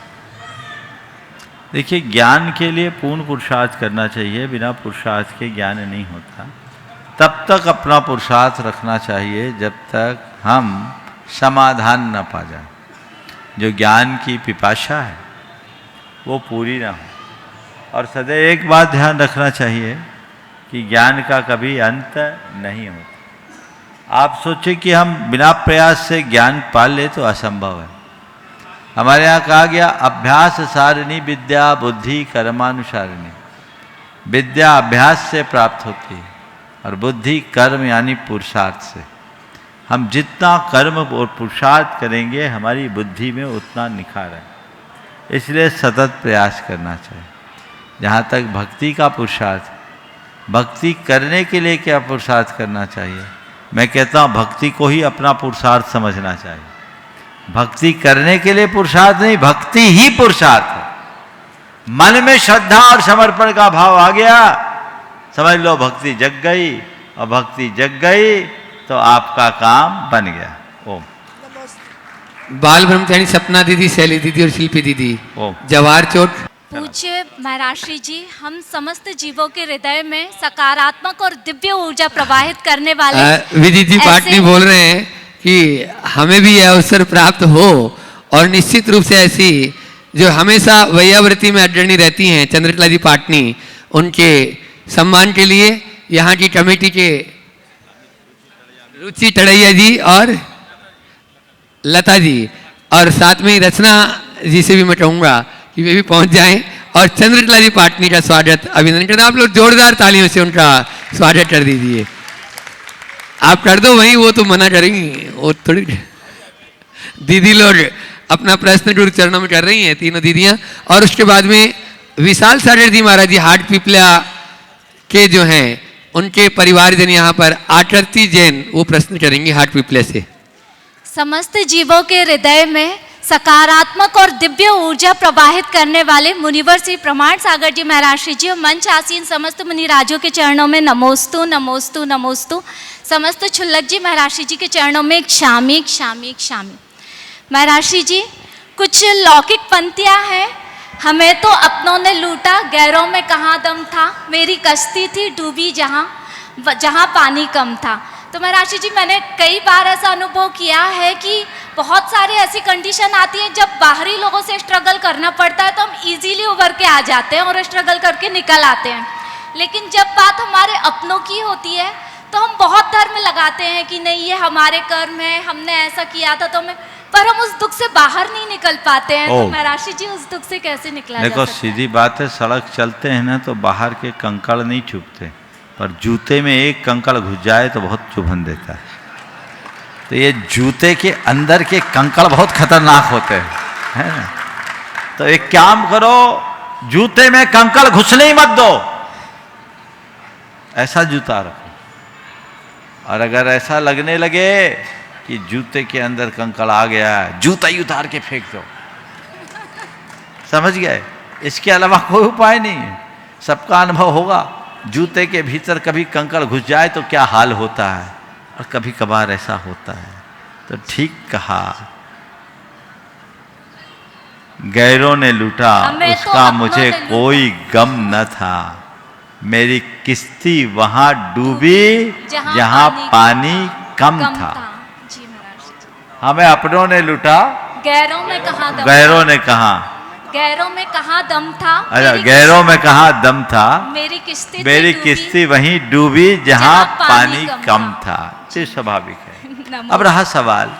देखिए, ज्ञान के लिए पूर्ण पुरुषार्थ करना चाहिए। बिना पुरुषार्थ के ज्ञान नहीं होता। तब तक अपना पुरुषार्थ रखना चाहिए जब तक हम समाधान न पा जाए। जो ज्ञान की पिपाशा है वो पूरी ना हो। और सदैव एक बात ध्यान रखना चाहिए कि ज्ञान का कभी अंत नहीं होता। आप सोचें कि हम बिना प्रयास से ज्ञान पा ले तो असंभव है। हमारे यहाँ कहा गया, अभ्यास सारिणी विद्या बुद्धि कर्मानुसारिणी। विद्या अभ्यास से प्राप्त होती है और बुद्धि कर्म यानी पुरुषार्थ से। हम जितना कर्म और पुरुषार्थ करेंगे हमारी बुद्धि में उतना निखार है। इसलिए सतत प्रयास करना चाहिए। जहाँ तक भक्ति का पुरुषार्थ, भक्ति करने के लिए क्या पुरुषार्थ करना चाहिए? मैं कहता हूँ भक्ति को ही अपना पुरुषार्थ समझना चाहिए। भक्ति करने के लिए पुरुषार्थ नहीं, भक्ति ही पुरुषार्थ है। मन में श्रद्धा और समर्पण का भाव आ गया, समझ लो भक्ति जग गई, और भक्ति जग गई तो आपका काम बन गया। ओम। बाल ब्रह्मचारी सपना दीदी, शैली दीदी और शिल्पी दीदी, जवाहर चोट। पूज्य महाराष्ट्री जी, हम समस्त जीवों के हृदय में सकारात्मक और दिव्य ऊर्जा प्रवाहित करने वाले विदित जी पाटनी बोल रहे हैं कि हमें भी यह अवसर प्राप्त हो, और निश्चित रूप से ऐसी जो हमेशा वैयावृत्ति में अग्रणी रहती हैं चंद्रकला जी पाटनी, उनके सम्मान के लिए यहाँ की कमेटी के रुचि टड़ैया जी और लता जी, और साथ में ही रचना जी से भी मैं कहूँगा कि वे भी पहुँच जाएं और चंद्रकला जी पाटनी का स्वागत अभिनंदन करना। आप लोग जोरदार तालियों से उनका स्वागत कर दीजिए। आप कर दो वहीं, वो तो मना करेंगी, वो थोड़ी। दीदी लोग अपना प्रश्न गुरु चरणों में कर रही हैं, तीनों दीदियां। और उसके बाद में विशाल सागर जी महाराज जी हाट पिपला के जो हैं उनके परिवारजन यहाँ पर आकृति जैन वो प्रश्न करेंगे हाट पिपले से। समस्त जीवों के हृदय में सकारात्मक और दिव्य ऊर्जा प्रवाहित करने वाले मुनिवर श्री प्रमाण सागर जी महाराज जी और मंच आसीन समस्त मुनिराजों के चरणों में नमोस्तु नमोस्तु नमोस्तु। समस्त छुल्लक जी महाराज जी के चरणों में क्षामी क्षामी क्षामी। महाराज जी, कुछ लौकिक पंक्तियां हैं। हमें तो अपनों ने लूटा, गैरों में कहाँ दम था, मेरी कश्ती थी डूबी जहाँ पानी कम था। तो महाराज जी, मैंने कई बार ऐसा अनुभव किया है कि बहुत सारे ऐसी कंडीशन आती है जब बाहरी लोगों से स्ट्रगल करना पड़ता है तो हम इजीली उभर के आ जाते हैं और स्ट्रगल करके निकल आते हैं। लेकिन जब बात हमारे अपनों की होती है तो हम बहुत धर्म लगाते हैं कि नहीं ये हमारे कर्म है, हमने ऐसा किया था तो हमें, पर हम उस दुख से बाहर नहीं निकल पाते हैं। तो महाराज जी, उस दुख से कैसे निकला जा सकता है? देखो सीधी बात है, सड़क चलते हैं ना तो बाहर के कंकड़ नहीं चुभते, पर जूते में एक कंकड़ घुस जाए तो बहुत चुभन देता है। तो ये जूते के अंदर के कंकड़ बहुत खतरनाक होते हैं, है ना? तो एक काम करो, जूते में कंकड़ घुसने ही मत दो, ऐसा जूता रखो। और अगर ऐसा लगने लगे कि जूते के अंदर कंकड़ आ गया, जूता ही उतार के फेंक दो। समझ गए? इसके अलावा कोई उपाय नहीं है। सबका अनुभव होगा, जूते के भीतर कभी कंकड़ घुस जाए तो क्या हाल होता है, और कभी कभार ऐसा होता है। तो ठीक कहा, गैरों ने लूटा उसका मुझे कोई गम न था, मेरी किश्ती वहां डूबी जहां पानी कम था। हमें अपनों ने लूटा, गैरों में कहाँ दम, गैरों ने कहा, गैरों में कहाँ दम था, अच्छा गैरों में कहाँ दम था, मेरी किश्ती वहीं डूबी जहां पानी कम था। ये स्वाभाविक है। अब रहा सवाल,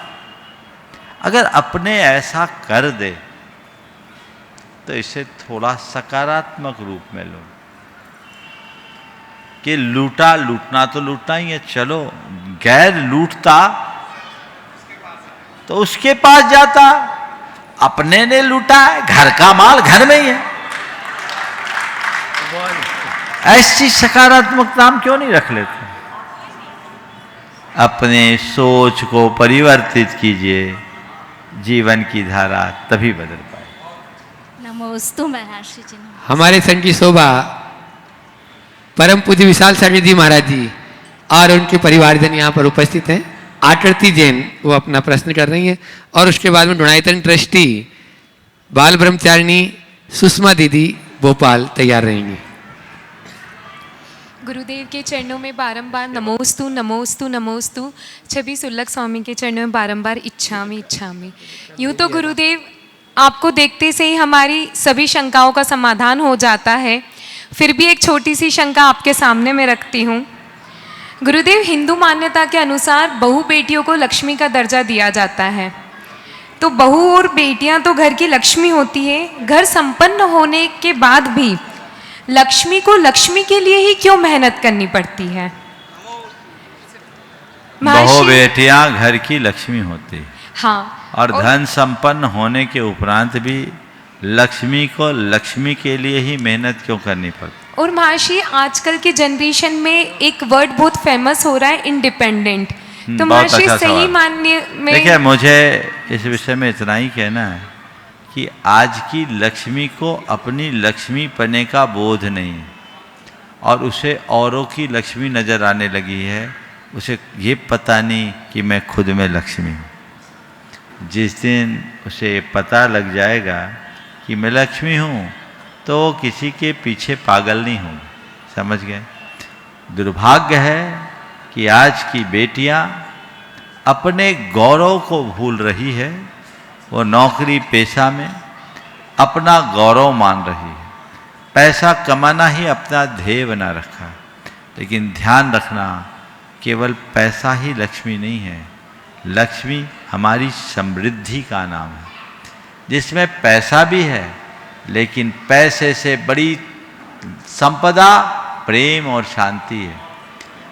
अगर अपने ऐसा कर दे तो इसे थोड़ा सकारात्मक रूप में लो कि लूटा, लूटना तो लूटना ही है, चलो गैर लूटता तो उसके पास जाता, अपने ने लूटा है, घर का माल घर में ही है। ऐसी सकारात्मकता हम क्यों नहीं रख लेते? अपने सोच को परिवर्तित कीजिए, जीवन की धारा तभी बदल पाए। नमोस्तु महाराज जी। हमारे संघ की शोभा परम पूज्य विशाल सागर जी महाराज जी और उनके परिवारजन यहाँ पर उपस्थित हैं। आकृति जैन वो अपना प्रश्न कर रही हैं, और उसके बाद में डोनायतन ट्रस्टी बाल ब्रह्मचारिणी सुषमा दीदी भोपाल तैयार रहेंगी। गुरुदेव के चरणों में बारंबार नमोस्तु नमोस्तु नमोस्तु। छवि सुल्लक स्वामी के चरणों में बारंबार इच्छामि इच्छामि। यूँ तो गुरुदेव आपको देखते से ही हमारी सभी शंकाओं का समाधान हो जाता है, फिर भी एक छोटी सी शंका आपके सामने में रखती हूँ। गुरुदेव, हिंदू मान्यता के अनुसार बहू बेटियों को लक्ष्मी का दर्जा दिया जाता है, तो बहू और बेटियां तो घर की लक्ष्मी होती है, घर संपन्न होने के बाद भी लक्ष्मी को लक्ष्मी के लिए ही क्यों मेहनत करनी पड़ती है? बहु बेटियां घर की लक्ष्मी होती है। हाँ, और धन संपन्न होने के उपरांत भी लक्ष्मी को लक्ष्मी के लिए ही मेहनत क्यों करनी पड़ती। और महर्षि आजकल के जनरेशन में एक वर्ड बहुत फेमस हो रहा है, इंडिपेंडेंट। तो महर्षि अच्छा सही मानने में देखिए, मुझे इस विषय में इतना ही कहना है कि आज की लक्ष्मी को अपनी लक्ष्मी पने का बोध नहीं है और उसे औरों की लक्ष्मी नजर आने लगी है। उसे ये पता नहीं कि मैं खुद में लक्ष्मी हूँ। जिस दिन उसे पता लग जाएगा कि मैं लक्ष्मी हूँ तो वो किसी के पीछे पागल नहीं होगी। समझ गए? दुर्भाग्य है कि आज की बेटियां अपने गौरव को भूल रही है। वो नौकरी पेशा में अपना गौरव मान रही है, पैसा कमाना ही अपना ध्येय बना रखा है। लेकिन ध्यान रखना, केवल पैसा ही लक्ष्मी नहीं है। लक्ष्मी हमारी समृद्धि का नाम है, जिसमें पैसा भी है, लेकिन पैसे से बड़ी संपदा प्रेम और शांति है।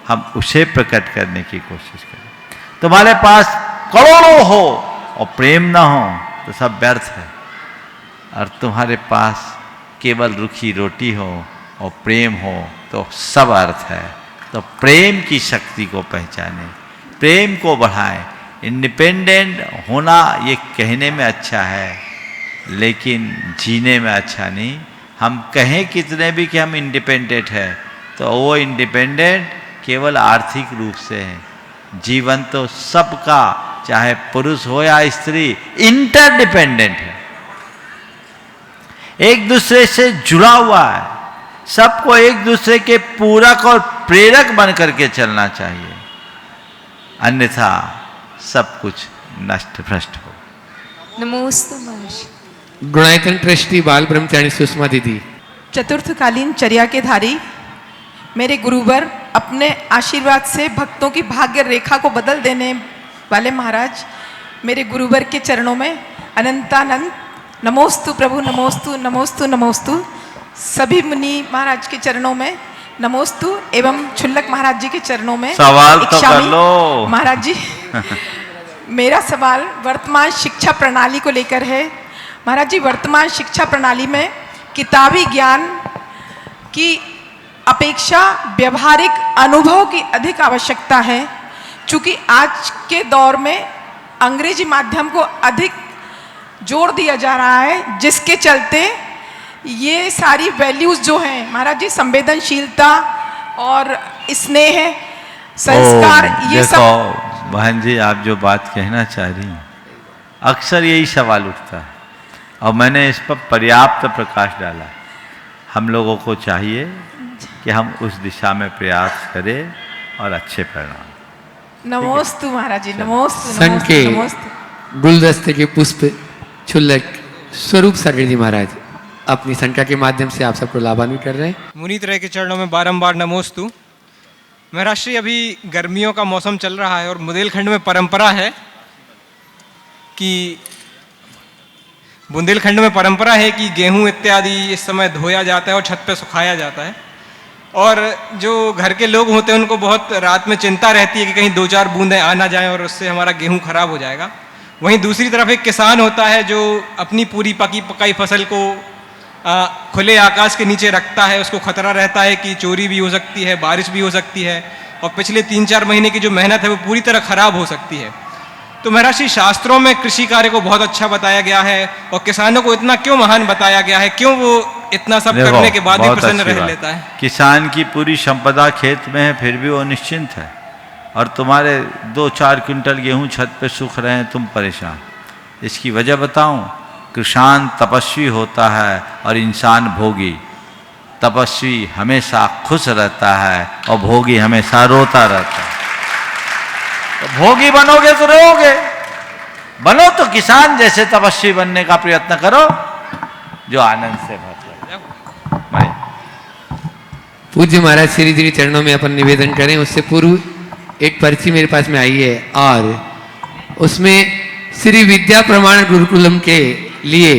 हम उसे प्रकट करने की कोशिश करें। तुम्हारे पास करोड़ों हो और प्रेम ना हो तो सब व्यर्थ है, और तुम्हारे पास केवल रूखी रोटी हो और प्रेम हो तो सब अर्थ है। तो प्रेम की शक्ति को पहचानें, प्रेम को बढ़ाएं। इंडिपेंडेंट होना ये कहने में अच्छा है, लेकिन जीने में अच्छा नहीं। हम कहें कितने भी कि हम इंडिपेंडेंट है, तो वो इंडिपेंडेंट केवल आर्थिक रूप से है। जीवन तो सबका, चाहे पुरुष हो या स्त्री, इंटरडिपेंडेंट है, एक दूसरे से जुड़ा हुआ है। सबको एक दूसरे के पूरक और प्रेरक बन करके चलना चाहिए, अन्यथा सब कुछ नष्ट भ्रष्ट हो। नमोस्तु महर्षि। गुणायतन ट्रस्टी बाल ब्रह्मचारी सुषमा दीदी। चतुर्थकालीन चर्या के धारी मेरे गुरुवर, अपने आशीर्वाद से भक्तों की भाग्य रेखा को बदल देने वाले महाराज, मेरे गुरुवर के चरणों में अनंतानंद नमोस्तु प्रभु, नमोस्तु नमोस्तु नमोस्तु। सभी मुनि महाराज के चरणों में नमोस्तु, एवं छुल्लक महाराज जी के चरणों में सवाल तो कर लो महाराज जी। मेरा सवाल वर्तमान शिक्षा प्रणाली को लेकर है। महाराज जी, वर्तमान शिक्षा प्रणाली में किताबी ज्ञान की अपेक्षा व्यवहारिक अनुभव की अधिक आवश्यकता है, क्योंकि आज के दौर में अंग्रेजी माध्यम को अधिक जोर दिया जा रहा है, जिसके चलते ये सारी वैल्यूज जो हैं महाराज जी, संवेदनशीलता और स्नेह, संस्कार, ये सब। बहन जी, आप जो बात कहना चाह रही हैं, अक्सर यही सवाल उठता है और मैंने इस पर पर्याप्त प्रकाश डाला है। हम लोगों को चाहिए कि हम उस दिशा में प्रयास करें और अच्छे परिणाम। नमोस्तु महाराज जी, नमोस्तु संघ के नमोस्तु। गुलदस्ते के पुष्प छुल्लक स्वरूप सागर जी महाराज अपनी संख्या के माध्यम से आप सबको लाभान्वित कर रहे हैं। मुनीत राय के चरणों में बारंबार नमोस्तु। महर्षि, अभी गर्मियों का मौसम चल रहा है और बुंदेलखंड में परंपरा है कि गेहूं इत्यादि इस समय धोया जाता है और छत पे सुखाया जाता है। और जो घर के लोग होते हैं उनको बहुत रात में चिंता रहती है कि कहीं 2-4 बूंदें आ ना जाएं और उससे हमारा गेहूं खराब हो जाएगा। वहीं दूसरी तरफ एक किसान होता है जो अपनी पूरी पकी पकाई फसल को खुले आकाश के नीचे रखता है। उसको खतरा रहता है कि चोरी भी हो सकती है, बारिश भी हो सकती है, और पिछले 3-4 महीने की जो मेहनत है वो पूरी तरह खराब हो सकती है। तो महर्षि, शास्त्रों में कृषि कार्य को बहुत अच्छा बताया गया है और किसानों को इतना क्यों महान बताया गया है? क्यों वो इतना सब करने के बाद भी प्रसन्न रह लेता है? किसान की पूरी संपदा खेत में है, फिर भी वो निश्चिंत है, और तुम्हारे 2-4 क्विंटल गेहूं छत पे सूख रहे हैं, तुम परेशान। इसकी वजह बताऊं? किसान तपस्वी होता है और इंसान भोगी। तपस्वी हमेशा खुश रहता है और भोगी हमेशा रोता रहता है। तो भोगी बनोगे तो रोओगे, बनो तो किसान जैसे तपस्वी बनने का प्रयत्न करो जो आनंद से भर। पूज्य महाराज श्री जी के चरणों में अपन निवेदन करें। उससे पूर्व एक पर्ची मेरे पास में आई है और उसमें श्री विद्या प्रमाण गुरुकुलम के लिए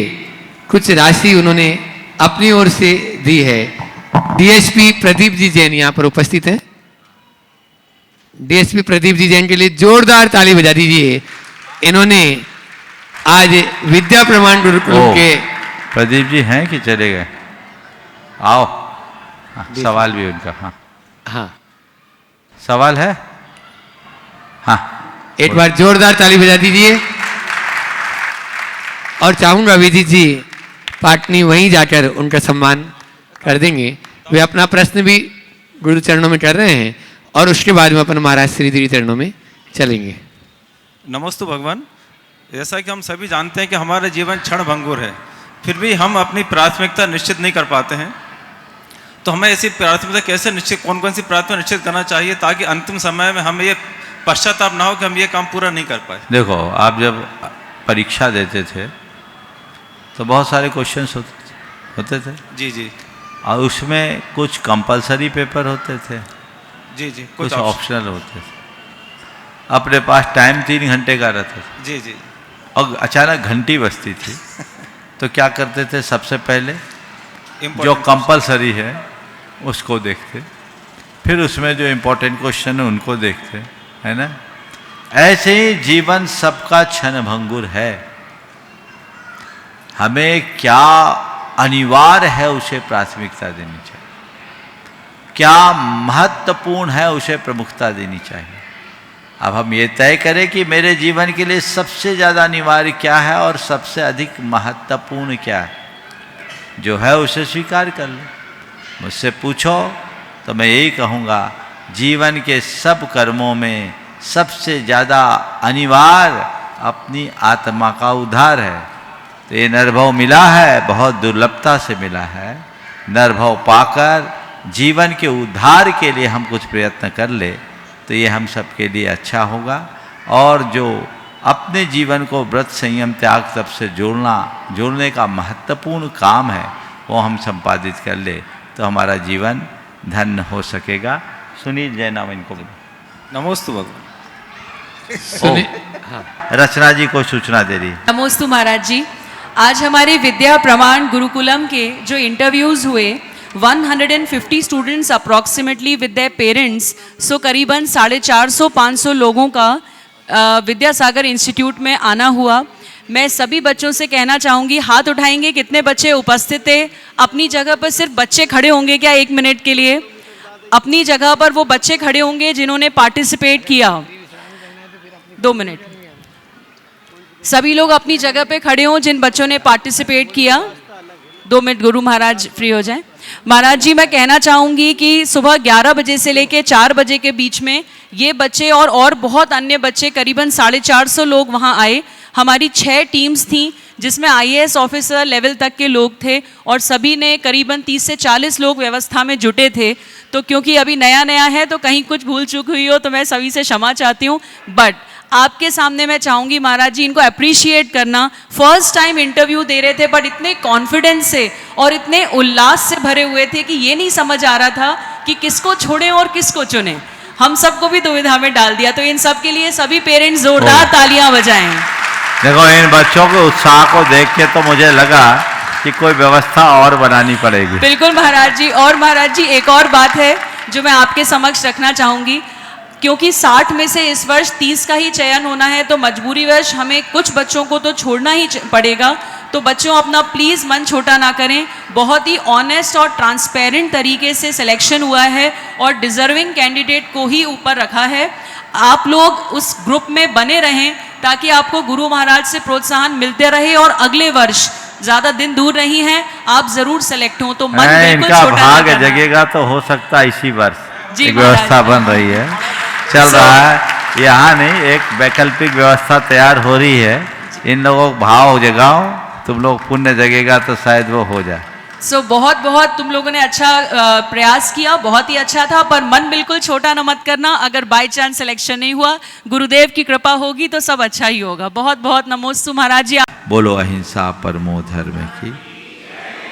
कुछ राशि उन्होंने अपनी ओर से दी है। डीएसपी प्रदीप जी जैन यहाँ पर उपस्थित हैं। डीएसपी प्रदीप जी जैन के लिए जोरदार ताली बजा दीजिए। इन्होंने आज विद्या प्रमाण गुरुकुलम के प्रदीप जी हैं कि चले गए? आओ, हाँ, सवाल भी उनका। हाँ हाँ, सवाल है। हाँ, एक बार जोरदार ताली बजा दीजिए। और चाहूंगा अभिजीत जी पाटनी वहीं जाकर उनका सम्मान कर देंगे। वे अपना प्रश्न भी गुरु चरणों में कर रहे हैं और उसके बाद में अपन महाराज श्रीधरी चरणों में चलेंगे। नमोस्तु भगवान। जैसा कि हम सभी जानते हैं कि हमारा जीवन क्षण भंगुर है, फिर भी हम अपनी प्राथमिकता निश्चित नहीं कर पाते हैं। तो हमें ऐसी प्राथमिकता कैसे निश्चित, कौन कौन सी प्राथमिकता निश्चित करना चाहिए ताकि अंतिम समय में हमें ये पश्चाताप ना हो कि हम ये काम पूरा नहीं कर पाए? देखो, आप जब परीक्षा देते थे तो बहुत सारे क्वेश्चंस होते थे। जी जी। और उसमें कुछ कंपलसरी पेपर होते थे, जी जी, कुछ ऑप्शनल होते थे। अपने पास टाइम 3 घंटे का रहता था। जी जी। और अचानक घंटी बजती थी तो क्या करते थे? सबसे पहले जो कंपलसरी है उसको देखते, फिर उसमें जो इम्पोर्टेंट क्वेश्चन है उनको देखते, है ना। ऐसे ही जीवन सबका क्षण भंगुर है। हमें क्या अनिवार्य है उसे प्राथमिकता देनी चाहिए, क्या महत्वपूर्ण है उसे प्रमुखता देनी चाहिए। अब हम ये तय करें कि मेरे जीवन के लिए सबसे ज़्यादा अनिवार्य क्या है और सबसे अधिक महत्वपूर्ण क्या है। जो है उसे स्वीकार कर लो। मुझसे पूछो तो मैं यही कहूँगा, जीवन के सब कर्मों में सबसे ज़्यादा अनिवार्य अपनी आत्मा का उद्धार है। तो ये नरभव मिला है, बहुत दुर्लभता से मिला है। नरभव पाकर जीवन के उद्धार के लिए हम कुछ प्रयत्न कर ले तो ये हम सबके लिए अच्छा होगा। और जो अपने जीवन को व्रत संयम त्याग तप से जोड़ने का महत्वपूर्ण काम है वो हम संपादित कर ले तो हमारा जीवन धन्य हो सकेगा। सुनील जैन इनको बोलो। नमोस्तु भगवान। रचना जी को सूचना दे रही। नमोस्तु महाराज जी। आज हमारे विद्या प्रमाण गुरुकुलम के जो इंटरव्यूज़ हुए 150 students approximately with their parents, so करीबन 450-500 लोगों का विद्यासागर इंस्टीट्यूट में आना हुआ। मैं सभी बच्चों से कहना चाहूँगी, हाथ उठाएंगे कितने बच्चे उपस्थित थे। अपनी जगह पर सिर्फ बच्चे खड़े होंगे क्या 1 मिनट के लिए? अपनी जगह पर वो बच्चे खड़े होंगे जिन्होंने पार्टिसिपेट किया। 2 मिनट, सभी लोग अपनी जगह पे खड़े हों जिन बच्चों ने पार्टिसिपेट किया। 2 मिनट गुरु महाराज फ्री हो जाएं। महाराज जी, मैं कहना चाहूँगी कि सुबह 11 बजे से लेकर 4 बजे के बीच में ये बच्चे और बहुत अन्य बच्चे, करीबन 450 लोग वहाँ आए। हमारी 6 टीम्स थीं जिसमें IAS ऑफिसर लेवल तक के लोग थे और सभी ने करीबन 30 से 40 लोग व्यवस्था में जुटे थे। तो क्योंकि अभी नया नया है तो कहीं कुछ भूल चूक हुई हो तो मैं सभी से क्षमा चाहती हूँ। बट आपके सामने मैं चाहूँगी महाराज जी इनको अप्रिशिएट करना। फर्स्ट टाइम इंटरव्यू दे रहे थे बट इतने कॉन्फिडेंस से और इतने उल्लास से भरे हुए थे कि ये नहीं समझ आ रहा था कि किसको छोड़ें और किसको चुनें। हम सबको भी दुविधा में डाल दिया। तो इन सब के लिए सभी पेरेंट्स जोरदार तालियां बजाएं। देखो, इन बच्चों के उत्साह को देख के तो मुझे लगा कि कोई व्यवस्था और बनानी पड़ेगी। बिल्कुल महाराज जी। और महाराज जी एक और बात है जो मैं आपके समक्ष रखना चाहूँगी, क्योंकि 60 में से इस वर्ष 30 का ही चयन होना है तो मजबूरीवश हमें कुछ बच्चों को तो छोड़ना ही पड़ेगा। तो बच्चों अपना प्लीज़ मन छोटा ना करें। बहुत ही ऑनेस्ट और ट्रांसपेरेंट तरीके से सिलेक्शन हुआ है और डिज़र्विंग कैंडिडेट को ही ऊपर रखा है। आप लोग उस ग्रुप में बने रहें ताकि आपको गुरु महाराज से प्रोत्साहन मिलते रहे और अगले वर्ष, ज़्यादा दिन दूर नहीं है, आप ज़रूर सेलेक्ट हों। तो मन बिल्कुल इनका छोटा भाग ना करना। जगेगा तो हो सकता है इसी वर्ष जी एक महाराज। व्यवस्था बन रही है, चल रहा है। यहाँ नहीं, एक वैकल्पिक व्यवस्था तैयार हो रही है। इन लोगों को भाव जगाओ, तुम लोग पुण्य जगेगा तो शायद वो हो जाए। सो बहुत बहुत तुम लोगों ने अच्छा प्रयास किया, बहुत ही अच्छा था। पर मन बिल्कुल छोटा न मत करना। अगर बाय चांस सिलेक्शन नहीं हुआ, गुरुदेव की कृपा होगी तो सब अच्छा ही होगा। बहुत बहुत नमोस्तु महाराज जी। बोलो अहिंसा परमो धर्म की।